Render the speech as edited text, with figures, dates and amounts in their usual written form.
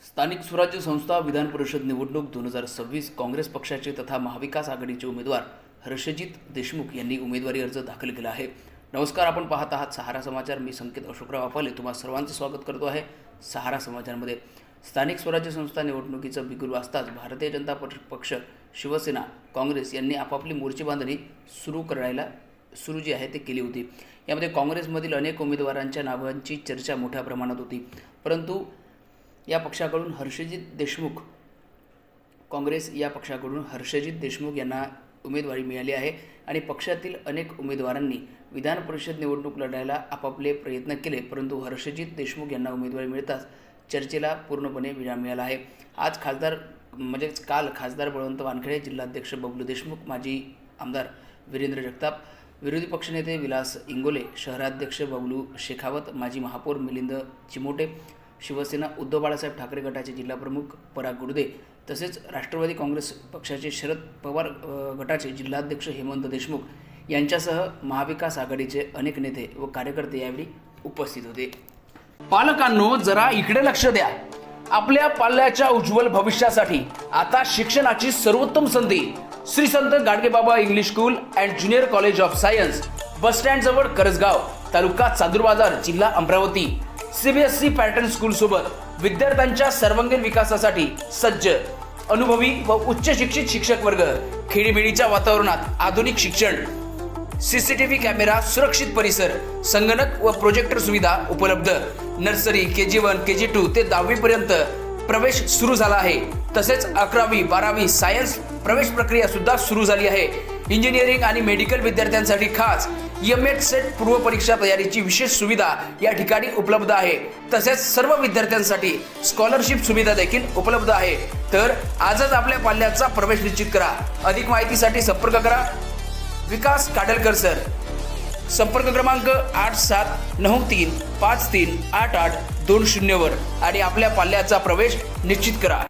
स्थानिक स्वराज्य संस्था विधान परिषद निवडणूक 2026 काँग्रेस पक्षाचे तथा महाविकास आघाडीचे उमेदवार हर्षजित देशमुख यांनी उमेदवारी अर्ज दाखल केला आहे। नमस्कार, आपण पाहत आहात सहारा समाचार। मी संकेत अशोकराव अपाले तुम्हा सर्वांचं स्वागत करतो आहे सहारा समाचारमध्ये। स्थानिक स्वराज्य संस्था निवडणुकीचं बिगुल वाजताच भारतीय जनता पक्ष, शिवसेना, काँग्रेस यांनी आपापली मोर्चे बांधणी सुरू जी आहे ते केली होती। यामध्ये काँग्रेसमधील अनेक उमेदवारांच्या नावांची चर्चा मोठ्या प्रमाणात होती, परंतु या पक्षाकडून हर्षजित देशमुख काँग्रेस या पक्षाकडून हर्षजित देशमुख यांना उमेदवारी मिळाली आहे आणि पक्षातील अनेक उमेदवारांनी विधान परिषद निवडणूक लढायला आपापले प्रयत्न केले, परंतु हर्षजित देशमुख यांना उमेदवारी मिळताच चर्चेला पूर्णपणे विराम मिळाला आहे। आज काल खासदार बळवंत वानखेडे, जिल्हाध्यक्ष बबलू देशमुख, माजी आमदार वीरेंद्र जगताप, विरोधी पक्षनेते विलास इंगोले, शहराध्यक्ष बबलू शेखावत, माजी महापौर मिलिंद चिमोटे, शिवसेना उद्धव बाळासाहेब ठाकरे गटाचे जिल्हाप्रमुख पराग गुडदे, तसेच राष्ट्रवादी काँग्रेस पक्षाचे शरद पवार गटाचे जिल्हाध्यक्ष हेमंत देशमुख यांच्यासह महाविकास आघाडीचे अनेक नेते व कार्यकर्ते यावेळी उपस्थित होते। पालकांनो, जरा इकडे लक्ष द्या। आपल्या पाल्याच्या उज्ज्वल भविष्यासाठी आता शिक्षणाची सर्वोत्तम संधी Shri Sant Gadgebaba English school and junior college of science, bus stand जवळ करसगाव, तालुका चांदूरबाजार, जिल्हा अमरावती। सीबीएसई पॅटर्न स्कूल सोबत विद्यार्थ्यांच्या सर्वांगीण विकासासाठी सज्ज, अनुभवी व उच्च शिक्षित शिक्षक वर्ग, खेडीमेडीच्या वातावरणात आधुनिक शिक्षण, सीसीटीव्ही कॅमेरा, सुरक्षित परिसर, संगणक व प्रोजेक्टर सुविधा उपलब्ध। नर्सरी, KG1, KG2 ते 10वी पर्यंत प्रवेश सुरू झाला आहे। तसेच 11वी, 12वी सायन्स प्रवेश प्रक्रिया सुद्धा सुरू झाली आहे। इंजिनिअरिंग आणि मेडिकल विद्यार्थ्यांसाठी खास EMET सेट पूर्व परीक्षा तयारीची विशेष सुविधा या ठिकाणी उपलब्ध आहे। तसेच सर्व विद्यार्थ्यांसाठी स्कॉलरशिप सुविधा देखील उपलब्ध आहे। तर आजच आपल्या पाल्याचा प्रवेश निश्चित करा। अधिक माहितीसाठी संपर्क करा विकास काडलकर सर। संपर्क क्रमांक 8793538820 वर आणि आपल्या पाल्याचा प्रवेश निश्चित करा।